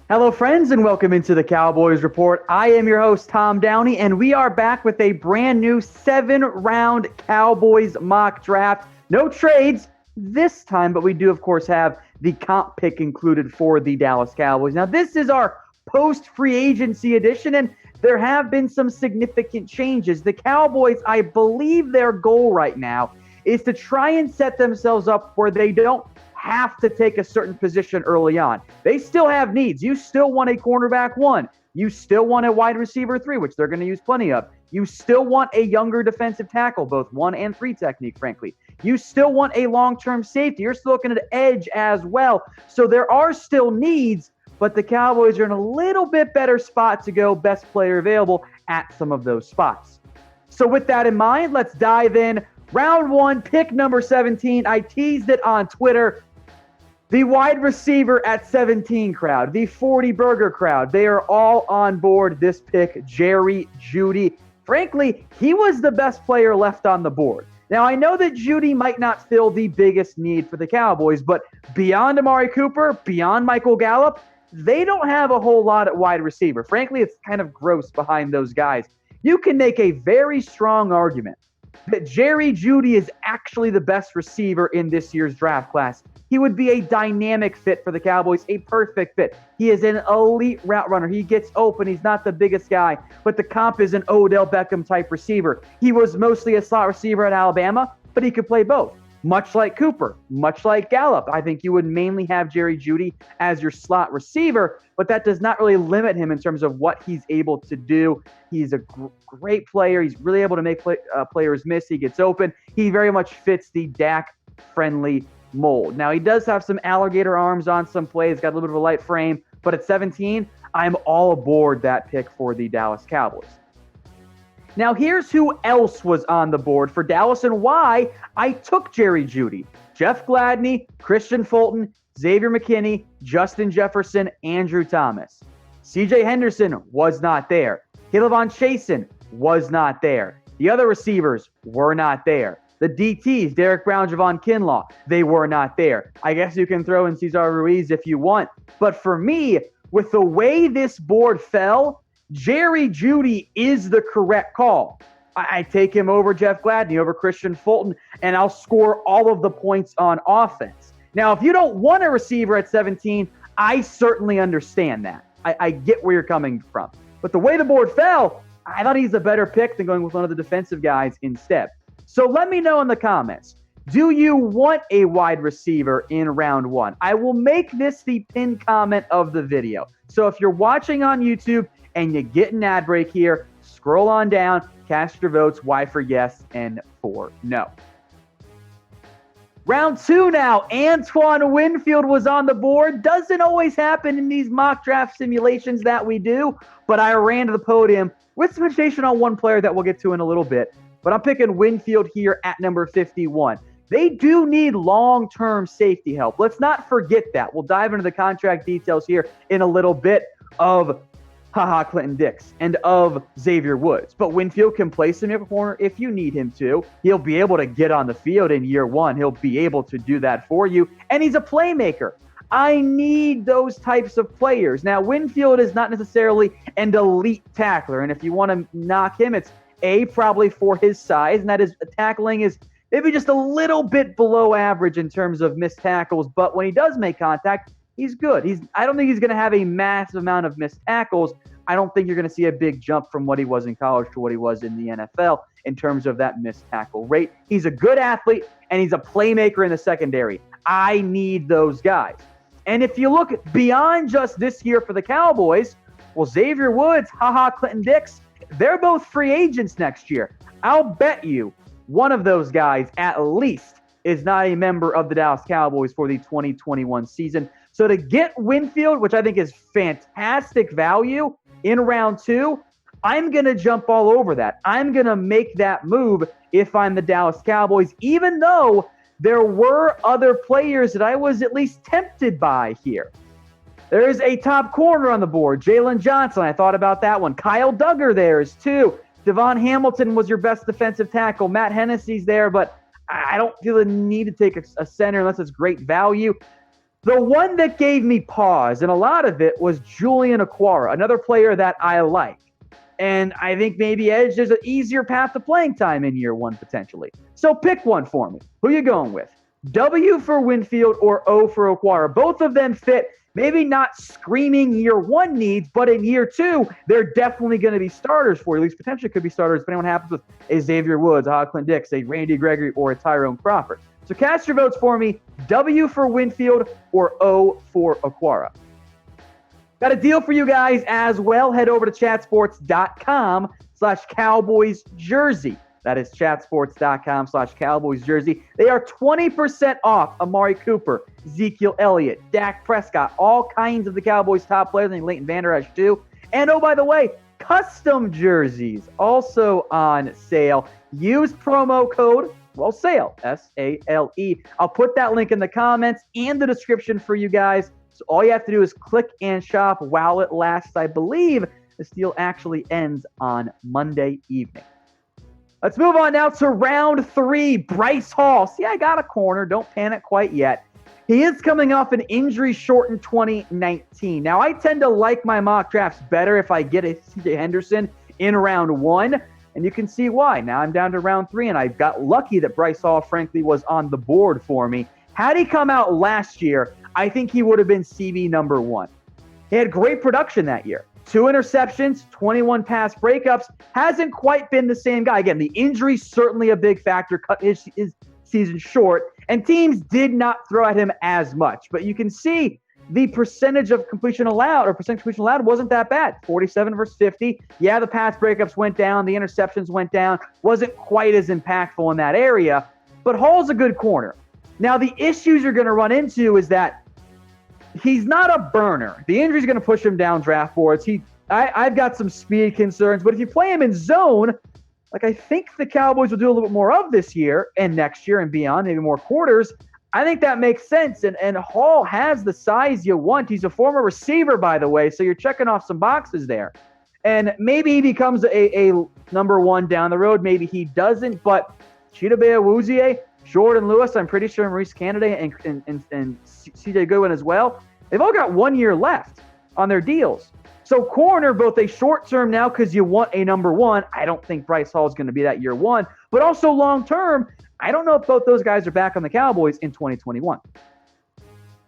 Hello, friends, and welcome into the Cowboys Report. I am your host, Tom Downey, and we are back with a brand new 7-round Cowboys mock draft. No trades this time, but we do, of course, have the comp pick included for the Dallas Cowboys. Now, this is our post-free agency edition, and there have been some significant changes. The Cowboys, I believe their goal right now is to try and set themselves up where they don't have to take a certain position early on. They still have needs. You still want a cornerback 1. You still want a wide receiver 3, which they're going to use plenty of. You still want a younger defensive tackle, both 1 and 3 technique, frankly. You still want a long-term safety. You're still looking at edge as well. So there are still needs, but the Cowboys are in a little bit better spot to go best player available at some of those spots. So with that in mind, let's dive in. Round 1, pick number 17. I teased it on Twitter. The wide receiver at 17 crowd, the 40 burger crowd, they are all on board this pick, Jerry Jeudy. Frankly, he was the best player left on the board. Now, I know that Jeudy might not fill the biggest need for the Cowboys, but beyond Amari Cooper, beyond Michael Gallup, they don't have a whole lot at wide receiver. Frankly, it's kind of gross behind those guys. You can make a very strong argument that Jerry Jeudy is actually the best receiver in this year's draft class. He would be a dynamic fit for the Cowboys, a perfect fit. He is an elite route runner. He gets open. He's not the biggest guy, but the comp is an Odell Beckham type receiver. He was mostly a slot receiver at Alabama, but he could play both. Much like Cooper, much like Gallup, I think you would mainly have Jerry Jeudy as your slot receiver, but that does not really limit him in terms of what he's able to do. He's a great player. He's really able to make players miss. He gets open. He very much fits the Dak-friendly mold. Now, he does have some alligator arms on some plays, got a little bit of a light frame, but at 17, I'm all aboard that pick for the Dallas Cowboys. Now, here's who else was on the board for Dallas and why I took Jerry Jeudy. Jeff Gladney, Christian Fulton, Xavier McKinney, Justin Jefferson, Andrew Thomas. C.J. Henderson was not there. K'Lavon Chaisson was not there. The other receivers were not there. The DTs, Derek Brown, Javon Kinlaw, they were not there. I guess you can throw in Cesar Ruiz if you want. But for me, with the way this board fell, Jerry Jeudy is the correct call. I take him over Jeff Gladney, over Christian Fulton, and I'll score all of the points on offense. Now, if you don't want a receiver at 17, I certainly understand that. I get where you're coming from. But the way the board fell, I thought he's a better pick than going with one of the defensive guys instead. So let me know in the comments, do you want a wide receiver in round 1? I will make this the pinned comment of the video. So if you're watching on YouTube and you get an ad break here, scroll on down, cast your votes, Y for yes and for no. Round 2 now, ANTOINE WINFIELD was on the board. Doesn't always happen in these mock draft simulations that we do, but I ran to the podium with some information on one player that we'll get to in a little bit. But I'm picking WINFIELD here at number 51. They do need long-term safety help. Let's not forget that. We'll dive into the contract details here in a little bit of Clinton Dix and of Xavier Woods. But WINFIELD can play some nickel corner if you need him to. He'll be able to get on the field in year 1. He'll be able to do that for you. And he's a playmaker. I need those types of players. Now, WINFIELD is not necessarily an elite tackler. And if you want to knock him, it's probably for his size, and that is tackling is maybe just a little bit below average in terms of missed tackles, but when he does make contact, he's good. I don't think he's going to have a massive amount of missed tackles. I don't think you're going to see a big jump from what he was in college to what he was in the NFL in terms of that missed tackle rate. He's a good athlete, and he's a playmaker in the secondary. I need those guys. And if you look beyond just this year for the Cowboys, well, Xavier Woods, Clinton Dix, they're both free agents next year. I'll bet you one of those guys at least is not a member of the Dallas Cowboys for the 2021 season. So to get WINFIELD, which I think is fantastic value in round 2, I'm going to jump all over that. I'm going to make that move if I'm the Dallas Cowboys, even though there were other players that I was at least tempted by here. There is a top corner on the board, Jalen Johnson. I thought about that one. Kyle Duggar there is 2. Devon Hamilton was your best defensive tackle. Matt Hennessy's there, but I don't feel the need to take a center unless it's great value. The one that gave me pause, and a lot of it, was Julian Okwara, another player that I like. And I think maybe edge, there's an easier path to playing time in year one potentially. So pick one for me. Who you going with? W for Winfield or O for Okwara? Both of them fit maybe not screaming year one needs, but in year two, they're definitely going to be starters for you. At least potentially could be starters, depending on what happens with a Xavier Woods, a Clint Dix, a Randy Gregory, or a Tyrone Crawford. So cast your votes for me. W for Winfield or O for Okwara. Got a deal for you guys as well. Head over to chatsports.com/Cowboys jersey. That is chatsports.com/Cowboys jersey. They are 20% off Amari Cooper, Ezekiel Elliott, Dak Prescott, all kinds of the Cowboys' top players, and Leighton Vander Esch too. And oh, by the way, custom jerseys also on sale. Use promo code SALE, S-A-L-E. I'll put that link in the comments and the description for you guys. So all you have to do is click and shop while it lasts. I believe this deal actually ends on Monday evening. Let's move on now to round 3. Bryce Hall. See, I got a corner. Don't panic quite yet. He is coming off an injury-shortened 2019. Now, I tend to like my mock drafts better if I get a C.J. Henderson in round 1, and you can see why. Now I'm down to round 3, and I got lucky that Bryce Hall, frankly, was on the board for me. Had he come out last year, I think he would have been CB number 1. He had great production that year. 2 interceptions, 21 pass breakups. Hasn't quite been the same guy. Again, the injury certainly a big factor, cut his season short, and teams did not throw at him as much. But you can see the percentage of completion allowed, wasn't that bad. 47 versus 50. Yeah, the pass breakups went down. The interceptions went down. Wasn't quite as impactful in that area. But Hall's a good corner. Now, the issues you're going to run into is that he's not a burner. The injury's going to push him down draft boards. I've got some speed concerns, but if you play him in zone, like I think the Cowboys will do a little bit more of this year and next year and beyond, maybe more quarters, I think that makes sense. And Hall has the size you want. He's a former receiver, by the way, so you're checking off some boxes there. And maybe he becomes a number 1 down the road. Maybe he doesn't, but Chidobe Awuzie, Jordan Lewis, I'm pretty sure Maurice Canada and C.J. Goodwin as well, they've all got 1 year left on their deals. So corner, both a short term now because you want a number 1. I don't think Bryce Hall is going to be that year 1. But also long term, I don't know if both those guys are back on the Cowboys in 2021.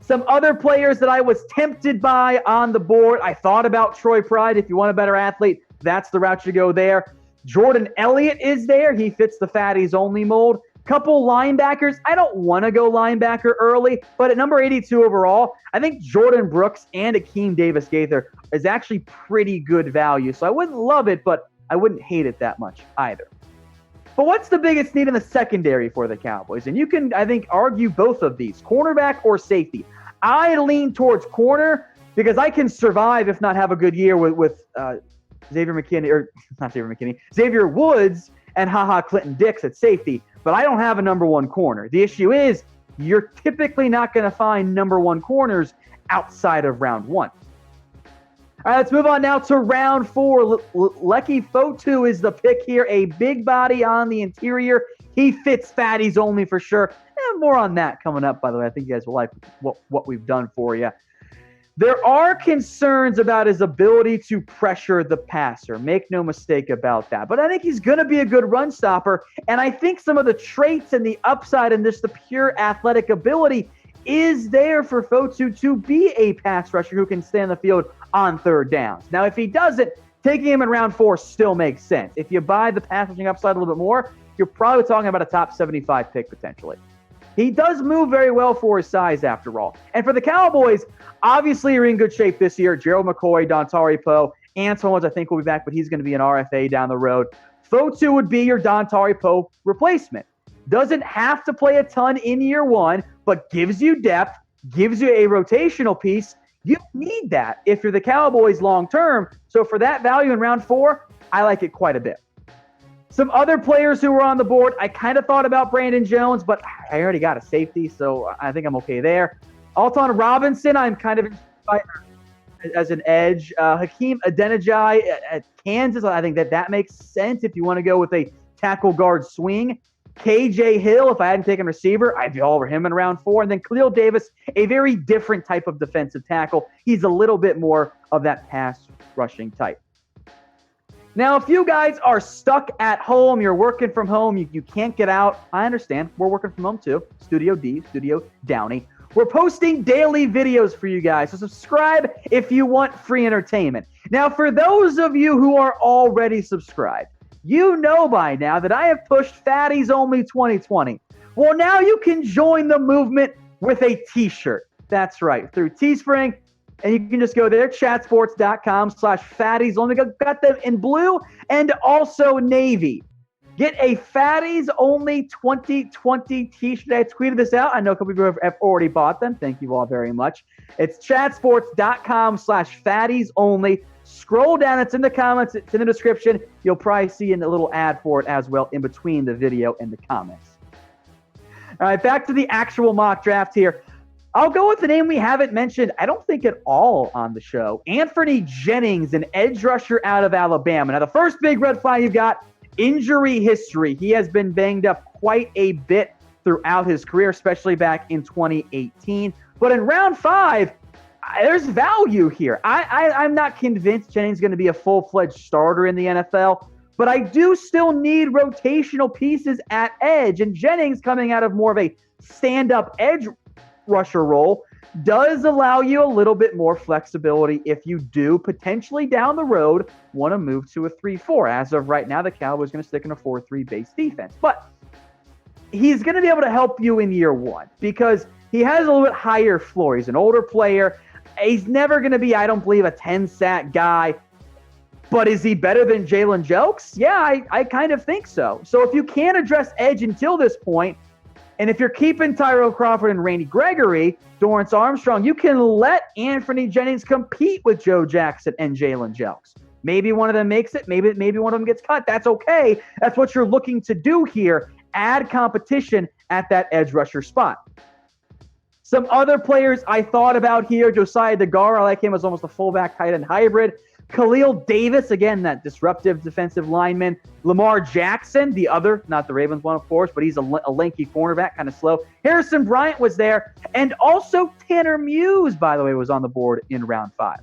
Some other players that I was tempted by on the board, I thought about Troy Pride. If you want a better athlete, that's the route you go there. Jordan Elliott is there. He fits the fatties only mold. Couple linebackers. I don't want to go linebacker early, but at number 82 overall, I think Jordan Brooks and Akeem Davis-Gaither is actually pretty good value. So I wouldn't love it, but I wouldn't hate it that much either. But what's the biggest need in the secondary for the Cowboys? And you can, I think, argue both of these, cornerback or safety. I lean towards corner because I can survive if not have a good year with Xavier Woods and Clinton Dix at safety. But I don't have a number 1 corner. The issue is you're typically not going to find number 1 corners outside of round 1. All right, let's move on now to round 4. Leki Fotu is the pick here. A big body on the interior. He fits fatties only for sure. And more on that coming up, by the way. I think you guys will like what we've done for you. There are concerns about his ability to pressure the passer. Make no mistake about that. But I think he's going to be a good run stopper. And I think some of the traits and the upside and just the pure athletic ability is there for Fotu to be a pass rusher who can stay on the field on third downs. Now, if he doesn't, taking him in round 4 still makes sense. If you buy the pass rushing upside a little bit more, you're probably talking about a top 75 pick potentially. He does move very well for his size, after all. And for the Cowboys, obviously you're in good shape this year. Gerald McCoy, Dontari Poe, Antoine, I think, will be back, but he's going to be an RFA down the road. Fotu would be your Dontari Poe replacement. Doesn't have to play a ton in year 1, but gives you depth, gives you a rotational piece. You need that if you're the Cowboys long term. So for that value in round 4, I like it quite a bit. Some other players who were on the board, I kind of thought about Brandon Jones, but I already got a safety, so I think I'm okay there. Alton Robinson, I'm kind of interested as an edge. Hakeem Adeniji at Kansas, I think that makes sense if you want to go with a tackle guard swing. KJ Hill, if I hadn't taken receiver, I'd be all over him in round 4. And then Khalil Davis, a very different type of defensive tackle. He's a little bit more of that pass rushing type. Now, if you guys are stuck at home, you're working from home, you can't get out, I understand. We're working from home too. Studio D, Studio Downey. We're posting daily videos for you guys, so subscribe if you want free entertainment. Now, for those of you who are already subscribed, you know by now that I have pushed Fatties Only 2020. Well, now you can join the movement with a t-shirt. That's right, through Teespring. And you can just go there, chatsports.com/fatties only. Got them in blue and also navy. Get a Fatties Only 2020 t-shirt. I tweeted this out. I know a couple of you have already bought them. Thank you all very much. It's chatsports.com/fatties only. Scroll down. It's in the comments. It's in the description. You'll probably see a little ad for it as well in between the video and the comments. All right, back to the actual mock draft here. I'll go with the name we haven't mentioned, I don't think at all on the show. Anthony Jennings, an edge rusher out of Alabama. Now, the first big red flag you've got, injury history. He has been banged up quite a bit throughout his career, especially back in 2018. But in round 5, there's value here. I'm not convinced Jennings is going to be a full-fledged starter in the NFL, but I do still need rotational pieces at edge. And Jennings, coming out of more of a stand-up edge rusher role, does allow you a little bit more flexibility if you do potentially down the road want to move to a 3-4. As of right now, the Cowboys are going to stick in a 4-3 base defense. But he's going to be able to help you in year 1 because he has a little bit higher floor. He's an older player. He's never going to be, I don't believe, a 10-sack guy. But is he better than Jalen Jelks? Yeah, I kind of think so. So if you can't address edge until this point, and if you're keeping Tyrell Crawford and Randy Gregory, Dorrance Armstrong, you can let Anthony Jennings compete with Joe Jackson and Jalen Jelks. Maybe one of them makes it. Maybe one of them gets cut. That's okay. That's what you're looking to do here. Add competition at that edge rusher spot. Some other players I thought about here, Josiah DeGar, I like him as almost a fullback tight end hybrid. Khalil Davis, again, that disruptive defensive lineman. Lamar Jackson, the other, not the Ravens one, of course, but he's a lanky cornerback, kind of slow. Harrison Bryant was there. And also Tanner Muse, by the way, was on the board in round 5.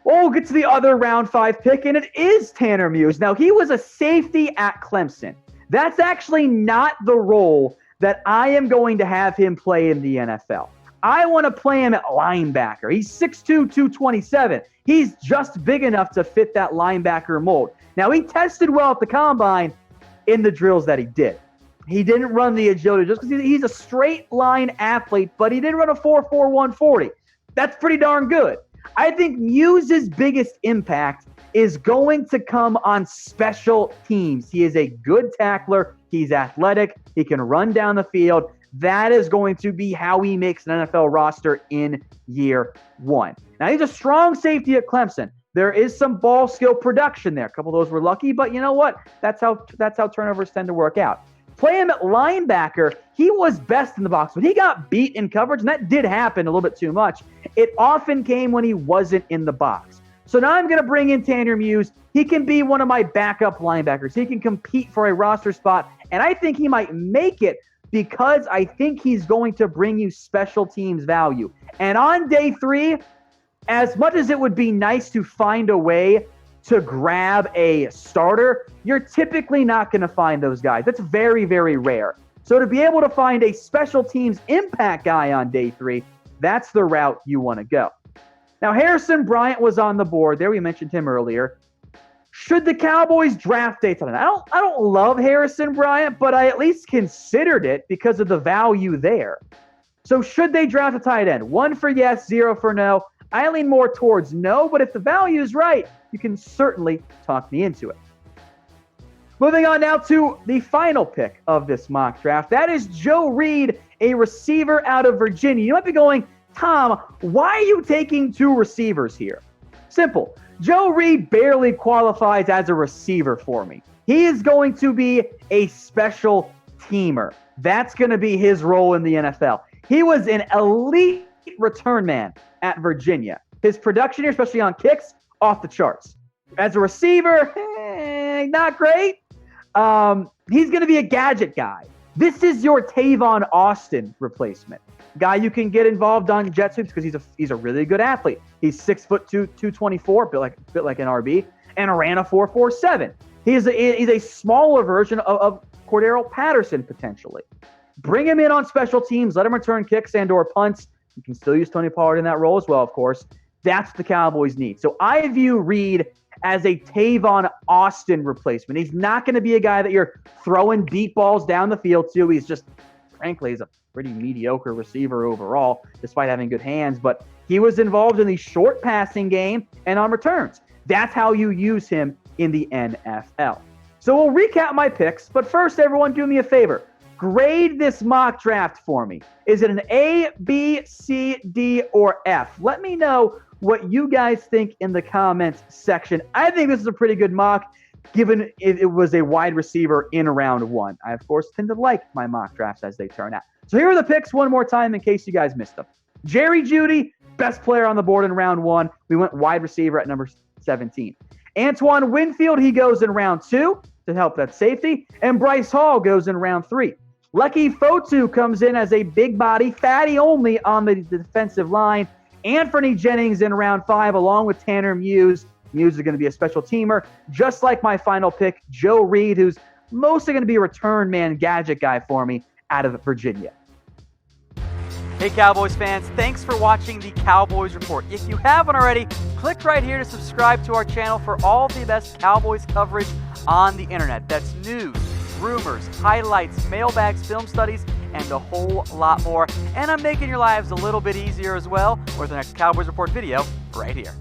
We'll get to the other round 5 pick, and it is Tanner Muse. Now, he was a safety at Clemson. That's actually not the role that I am going to have him play in the NFL. I want to play him at linebacker. He's 6'2", 227. He's just big enough to fit that linebacker mold. Now, he tested well at the combine in the drills that he did. He didn't run the agility just because he's a straight line athlete, but he did run a 4.4 140. That's pretty darn good. I think Muse's biggest impact is going to come on special teams. He is a good tackler. He's athletic. He can run down the field. That is going to be how he makes an NFL roster in year 1. Now, he's a strong safety at Clemson. There is some ball skill production there. A couple of those were lucky, but you know what? That's how turnovers tend to work out. Play him at linebacker. He was best in the box, but he got beat in coverage, and that did happen a little bit too much. It often came when he wasn't in the box. So now I'm going to bring in Tanner Muse. He can be one of my backup linebackers. He can compete for a roster spot, and I think he might make it because I think he's going to bring you special teams value. And on day 3, as much as it would be nice to find a way to grab a starter, you're typically not going to find those guys. That's very, very rare. So to be able to find a special teams impact guy on day 3, that's the route you want to go. Now, Harrison Bryant was on the board there. We mentioned him earlier. Should the Cowboys draft a tight end? I don't love Harrison Bryant, but I at least considered it because of the value there. So should they draft a tight end? 1 for yes, 0 for no. I lean more towards no, but if the value is right, you can certainly talk me into it. Moving on now to the final pick of this mock draft. That is Joe Reed, a receiver out of Virginia. You might be going, Tom, why are you taking 2 receivers here? Simple. Joe Reed barely qualifies as a receiver for me. He is going to be a special teamer. That's going to be his role in the NFL. He was an elite return man at Virginia. His production here, especially on kicks, off the charts. As a receiver, not great. He's going to be a gadget guy. This is your Tavon Austin replacement. Guy you can get involved on jet sweeps because he's a really good athlete. He's 6'2", 224, bit like an RB, and ran a 4.47. He's a smaller version of Cordero Patterson potentially. Bring him in on special teams. Let him return kicks and/or punts. You can still use Tony Pollard in that role as well, of course. That's what the Cowboys need. So I view Reed as a Tavon Austin replacement. He's not going to be a guy that you're throwing deep balls down the field to. Frankly, he's a pretty mediocre receiver overall, despite having good hands. But he was involved in the short passing game and on returns. That's how you use him in the NFL. So we'll recap my picks. But first, everyone, do me a favor. Grade this mock draft for me. Is it an A, B, C, D, or F? Let me know what you guys think in the comments section. I think this is a pretty good mock, given it was a wide receiver in round 1. I, of course, tend to like my mock drafts as they turn out. So here are the picks one more time in case you guys missed them. Jerry Jeudy, best player on the board in round 1. We went wide receiver at number 17. ANTOINE WINFIELD, he goes in round 2 to help that safety. And BRYCE Hall goes in round 3. Lucky FOTU comes in as a big body, fatty only on the defensive line. Anthony Jennings in round 5, along with Tanner Muse. Muse is going to be a special teamer, just like my final pick, Joe Reed, who's mostly going to be a return man gadget guy for me out of Virginia. Hey, Cowboys fans, thanks for watching the Cowboys Report. If you haven't already, click right here to subscribe to our channel for all the best Cowboys coverage on the internet. That's news, rumors, highlights, mailbags, film studies, and a whole lot more. And I'm making your lives a little bit easier as well with the next Cowboys Report video right here.